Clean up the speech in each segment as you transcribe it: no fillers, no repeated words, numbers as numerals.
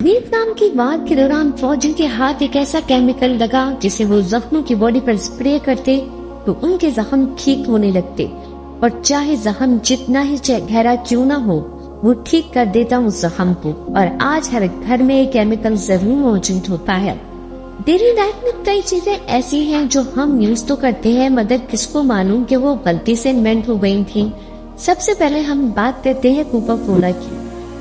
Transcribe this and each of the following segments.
Vietnam کی وار کے دوران فوجیوں کے ہاتھ ایک ایسا کیمیکل لگا جسے وہ زخموں کی باڈی پر اسپرے کرتے تو ان کے زخم ٹھیک ہونے لگتے، اور چاہے زخم جتنا ہی گہرا کیوں نہ ہو وہ ٹھیک کر دیتا اس زخم کو۔ اور آج ہر گھر میں یہ کیمیکل ضرور موجود ہوتا ہے۔ ڈیلی لائف میں کئی چیزیں ایسی ہیں جو ہم یوز تو کرتے ہیں مگر کس کو معلوم کہ وہ غلطی سے انوینٹ ہو گئی تھیں۔ سب سے پہلے ہم بات کرتے ہیں کوکا کولا کی۔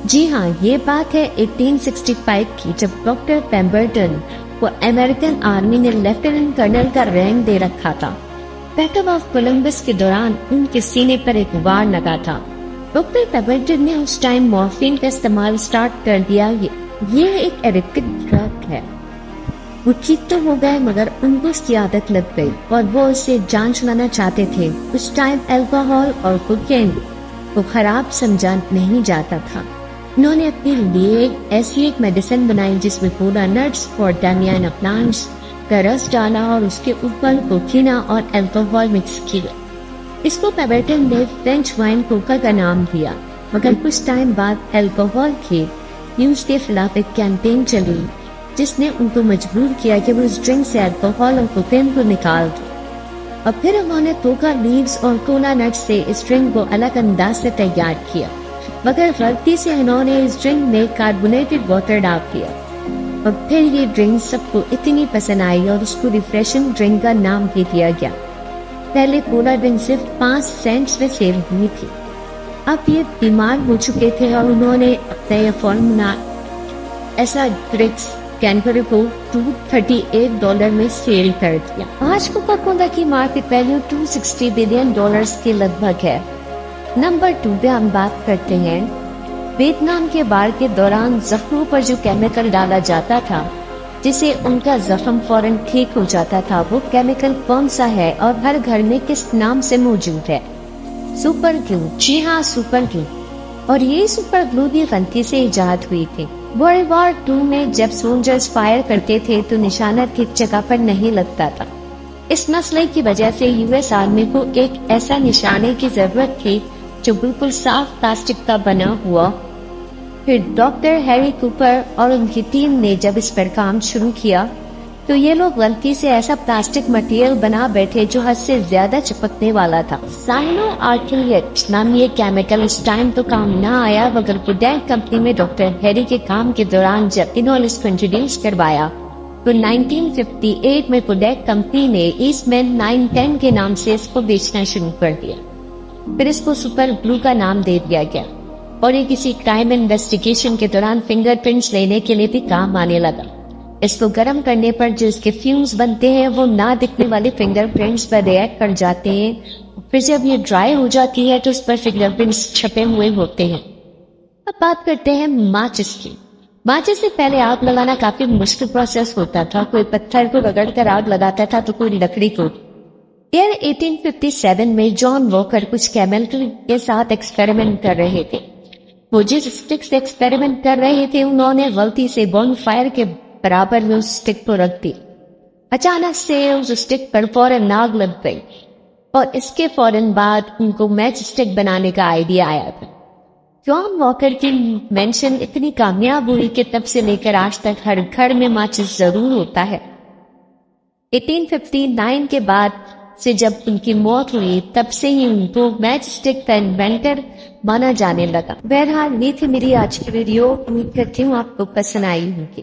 جی ہاں، یہ بات ہے 1865 کی، جب ڈاکٹر پیمبرٹن کو امریکن آرمی نے لیفٹیننٹ کرنل کا رینک دے رکھا تھا۔ بیٹل آف کولمبس کے دوران ان کے سینے پر ایک وار لگا تھا۔ ڈاکٹر پیمبرٹن نے اس ٹائم مورفین کا استعمال سٹارٹ کر دیا۔ یہ ایک ایڈکٹڈ ڈرگ ہے۔ وہ ٹھیک تو ہو گئے مگر ان کو اس کی عادت لگ گئی اور وہ اسے جان چھڑانا چاہتے تھے۔ اس ٹائم الکوہول اور کوکین کو خراب سمجھا نہیں جاتا تھا۔ انہوں نے اپنے لیے ایسی ایک میڈیسن بنائی جس میں کولا نٹس اور ڈیمیانا پلانٹس کا رس ڈالا اور اس کے اوپر کوکینا اور الکوہول مکس کیا۔ اس کو پیمبرٹن نے فرینچ وائن کوکا کا نام دیا، مگر کچھ ٹائم بعد الکوہول کے یوز کے خلاف ایک کیمپین چلی جس نے ان کو مجبور کیا کہ وہ اس ڈرنک سے الکوہول اور کوکین کو نکال دیں۔ اور پھر انہوں نے کوکا لیوز اور کولا نٹس سے اس ڈرنک کو الگ انداز سے تیار کیا، مگر غلطی سے انہوں نے اس ڈرنک میں کاربونیٹڈ واٹر ڈال دیا، اور پھر یہ ڈرنک سب کو اتنی پسند آئی اور اس کو ریفریشنگ ڈرنک کا نام بھی دیا گیا۔ پہلے کولا ڈرنک صرف 5 سینٹس میں سیل ہوئی تھی۔ اب یہ بیمار ہو چکے تھے اور انہوں نے اپنا یہ فارمولا ایسا ڈرنکس کینبری کو $238 میں سیل کر دیا۔ آج کوکا کولا کی مارکیٹ ویلیو $260 بلین کے لگ بھگ ہے۔ نمبر 2 پہ ہم بات کرتے ہیں ویتنام کے وار کے دوران زخموں پر جو کیمیکل ڈالا جاتا تھا جسے ان کا زخم فوراً ٹھیک ہو جاتا تھا، وہ کیمیکل کون سا ہے اور ہر گھر میں کس نام سے موجود ہے؟ Super glue. جی ہاں، سپر گلو۔ اور یہ سپر گلو بھی غلطی سے ایجاد ہوئی تھی۔ ورلڈ وار 2 میں جب سولجرز فائر کرتے تھے تو نشانہ ٹھیک جگہ پر نہیں لگتا تھا۔ اس مسئلے کی وجہ سے US آرمی کو ایک ایسا نشانے کی ضرورت تھی جو بالکل صاف پلاسٹک کا بنا ہوا۔ پھر ڈاکٹر ہیری کوپر اور ان کی ٹیم نے جب اس پر کام شروع کیا تو یہ لوگ غلطی سے ایسا پلاسٹک مٹیریل بنا بیٹھے جو حد سے زیادہ چپکنے والا تھا۔ سائنو آرکیلیٹ نامی یہ کیمیکل اس ٹائم تو کام نہ آیا، مگر پوڈیک کمپنی میں ڈاکٹر ہیری کے کام کے دوران جب انہوں نے اس کو انٹروڈیوس کروایا تو 1958 میں پوڈیک کمپنی نے ایسٹ مین 910 کے نام سے اس کو بیچنا شروع کر دیا۔ پھر اس کو سپر گلو کا نام دے دیا گیا اور یہ کسی کرائم انویسٹیگیشن کے دوران فنگر پرنٹس لینے کے لیے بھی کام آنے لگا۔ اس کو گرم کرنے پر جو اس کے فیومز بنتے ہیں وہ نہ دکھنے والے فنگر پرنٹس پر ریئیکٹ کر جاتے ہیں، پھر جب یہ ڈرائی ہو جاتی ہے تو اس پر فنگر پرنٹس چھپے ہوئے ہوتے ہیں۔ اب بات کرتے ہیں ماچس کی۔ ماچس سے پہلے آگ لگانا کافی مشکل پروسیس ہوتا تھا۔ کوئی پتھر کو رگڑ کر آگ لگاتا تھا تو کوئی لکڑی کو۔ 1857 میں جان واکر کچھ کیمیکل کے ساتھ ایکسپیریمنٹ کر رہے تھے۔ وہ جس اسٹک سے ایکسپیریمنٹ کر رہے تھے انہوں نے غلطی سے بون فائر کے برابر میں اس اسٹک کو رکھ دی۔ اچانک سے اس اسٹک پر فوراً آگ لگ گئی اور اس کے فوراً بعد ان کو میچ اسٹک بنانے کا آئیڈیا آیا تھا۔ جان واکر کی مینشن اتنی کامیاب ہوئی کہ تب سے لے کر آج تک ہر گھر میں ماچس ضرور ہوتا ہے۔ 1859 کے بعد سے جب ان کی موت ہوئی تب سے ہی ان کو میچ اسٹک کا انوینٹر مانا جانے لگا۔ بہرحال یہ تھی میری آج کی ویڈیو، امید کرتی ہوں آپ کو پسند آئی ہوگی۔